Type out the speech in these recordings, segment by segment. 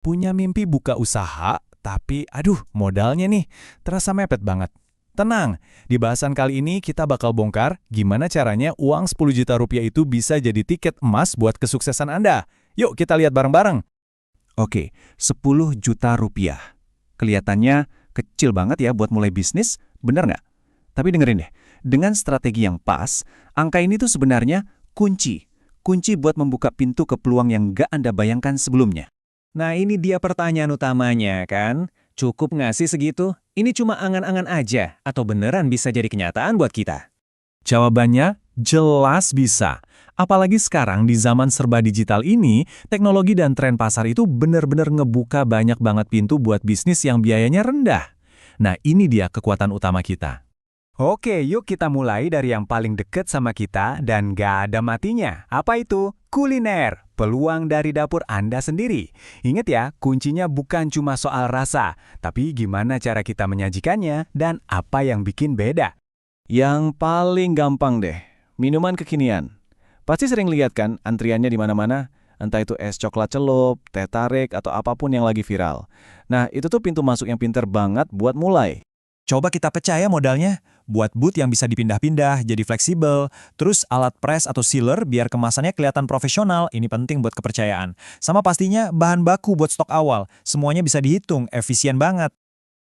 Punya mimpi buka usaha, tapi aduh modalnya nih, terasa mepet banget. Tenang, di bahasan kali ini kita bakal bongkar gimana caranya uang 10 juta rupiah itu bisa jadi tiket emas buat kesuksesan Anda. Yuk kita lihat bareng-bareng. Oke, 10 juta rupiah. Kelihatannya kecil banget ya buat mulai bisnis, bener nggak? Tapi dengerin deh, dengan strategi yang pas, angka ini tuh sebenarnya kunci. Kunci buat membuka pintu ke peluang yang nggak Anda bayangkan sebelumnya. Nah ini dia pertanyaan utamanya kan? Cukup nggak sih segitu? Ini cuma angan-angan aja, atau beneran bisa jadi kenyataan buat kita? Jawabannya jelas bisa. Apalagi sekarang di zaman serba digital ini, teknologi dan tren pasar itu benar-benar ngebuka banyak banget pintu buat bisnis yang biayanya rendah. Nah ini dia kekuatan utama kita. Oke, yuk kita mulai dari yang paling deket sama kita dan gak ada matinya. Apa itu? Kuliner. Peluang dari dapur Anda sendiri. Ingat ya, kuncinya bukan cuma soal rasa, tapi gimana cara kita menyajikannya dan apa yang bikin beda. Yang paling gampang deh, minuman kekinian. Pasti sering lihat kan antriannya di mana-mana, entah itu es coklat celup, teh tarik, atau apapun yang lagi viral. Nah, itu tuh pintu masuk yang pinter banget buat mulai. Coba kita percaya modalnya, buat booth yang bisa dipindah-pindah, jadi fleksibel, terus alat press atau sealer biar kemasannya kelihatan profesional, ini penting buat kepercayaan. Sama pastinya bahan baku buat stok awal, semuanya bisa dihitung, efisien banget.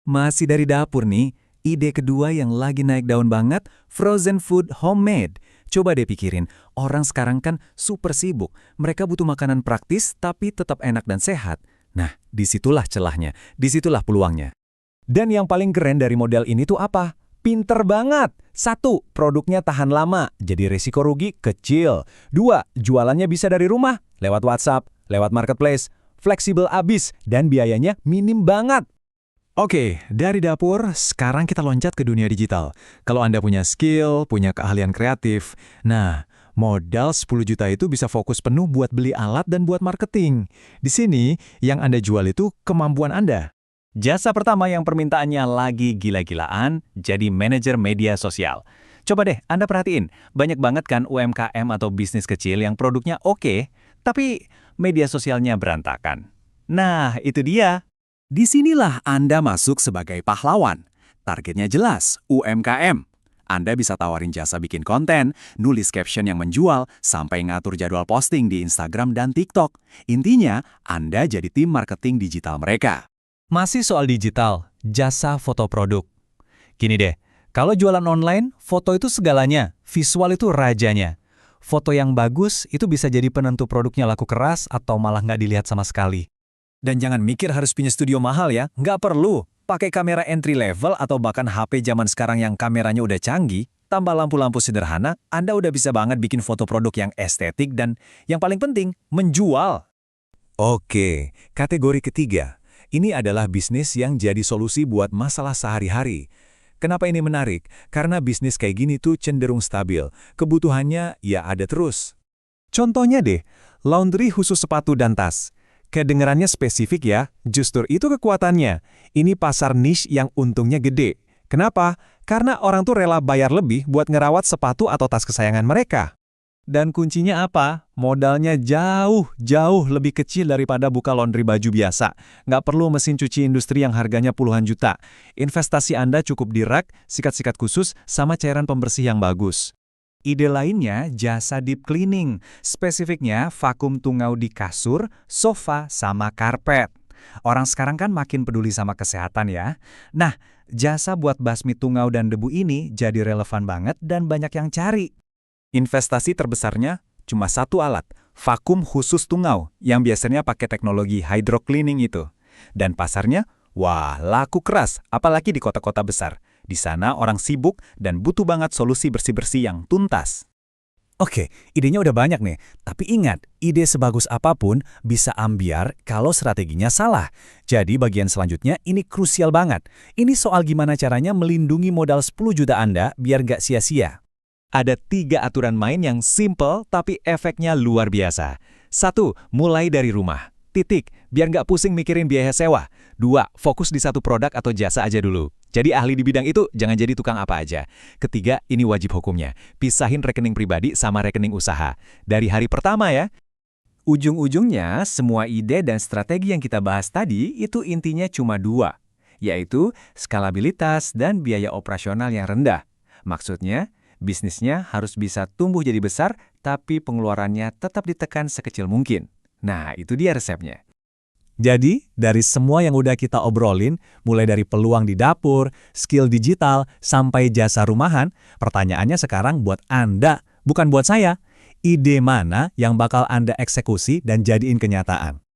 Masih dari dapur nih, ide kedua yang lagi naik daun banget, frozen food homemade. Coba deh pikirin, orang sekarang kan super sibuk, mereka butuh makanan praktis tapi tetap enak dan sehat. Nah, disitulah celahnya, disitulah peluangnya. Dan yang paling keren dari model ini tuh apa? Pinter banget! 1. Produknya tahan lama, jadi resiko rugi kecil. 2. Jualannya bisa dari rumah, lewat WhatsApp, lewat marketplace, fleksibel abis, dan biayanya minim banget. Oke, dari dapur, sekarang kita loncat ke dunia digital. Kalau Anda punya skill, punya keahlian kreatif, nah, modal 10 juta itu bisa fokus penuh buat beli alat dan buat marketing. Di sini, yang Anda jual itu kemampuan Anda. Jasa pertama yang permintaannya lagi gila-gilaan, jadi manajer media sosial. Coba deh, Anda perhatiin, banyak banget kan UMKM atau bisnis kecil yang produknya oke, tapi media sosialnya berantakan. Nah, itu dia. Disinilah Anda masuk sebagai pahlawan. Targetnya jelas, UMKM. Anda bisa tawarin jasa bikin konten, nulis caption yang menjual, sampai ngatur jadwal posting di Instagram dan TikTok. Intinya, Anda jadi tim marketing digital mereka. Masih soal digital, jasa foto produk. Gini deh, kalau jualan online, foto itu segalanya, visual itu rajanya. Foto yang bagus itu bisa jadi penentu produknya laku keras atau malah nggak dilihat sama sekali. Dan jangan mikir harus punya studio mahal ya, nggak perlu. Pakai kamera entry level atau bahkan HP zaman sekarang yang kameranya udah canggih, tambah lampu-lampu sederhana, Anda udah bisa banget bikin foto produk yang estetik dan yang paling penting, menjual. Oke, kategori ketiga. Ini adalah bisnis yang jadi solusi buat masalah sehari-hari. Kenapa ini menarik? Karena bisnis kayak gini tuh cenderung stabil. Kebutuhannya ya ada terus. Contohnya deh, laundry khusus sepatu dan tas. Kedengerannya spesifik ya, justru itu kekuatannya. Ini pasar niche yang untungnya gede. Kenapa? Karena orang tuh rela bayar lebih buat ngerawat sepatu atau tas kesayangan mereka. Dan kuncinya apa? Modalnya jauh lebih kecil daripada buka laundry baju biasa. Nggak perlu mesin cuci industri yang harganya puluhan juta. Investasi Anda cukup di rak, sikat-sikat khusus, sama cairan pembersih yang bagus. Ide lainnya jasa deep cleaning. Spesifiknya vakum tungau di kasur, sofa, sama karpet. Orang sekarang kan makin peduli sama kesehatan ya. Nah, jasa buat basmi tungau dan debu ini jadi relevan banget dan banyak yang cari. Investasi terbesarnya cuma satu alat, vakum khusus tungau, yang biasanya pakai teknologi hydrocleaning itu. Dan pasarnya, wah laku keras, apalagi di kota-kota besar. Di sana orang sibuk dan butuh banget solusi bersih-bersih yang tuntas. Oke, idenya udah banyak nih. Tapi ingat, ide sebagus apapun bisa ambiar kalau strateginya salah. Jadi bagian selanjutnya ini krusial banget. Ini soal gimana caranya melindungi modal 10 juta Anda biar nggak sia-sia. Ada 3 aturan main yang simple tapi efeknya luar biasa. 1. Mulai dari rumah. Titik, biar nggak pusing mikirin biaya sewa. 2. Fokus di satu produk atau jasa aja dulu. Jadi ahli di bidang itu, jangan jadi tukang apa aja. Ketiga, ini wajib hukumnya. Pisahin rekening pribadi sama rekening usaha. Dari hari pertama ya. Ujung-ujungnya, semua ide dan strategi yang kita bahas tadi itu intinya cuma dua, yaitu skalabilitas dan biaya operasional yang rendah. Maksudnya, bisnisnya harus bisa tumbuh jadi besar, tapi pengeluarannya tetap ditekan sekecil mungkin. Nah, itu dia resepnya. Jadi, dari semua yang udah kita obrolin, mulai dari peluang di dapur, skill digital, sampai jasa rumahan, pertanyaannya sekarang buat Anda, bukan buat saya. Ide mana yang bakal Anda eksekusi dan jadiin kenyataan?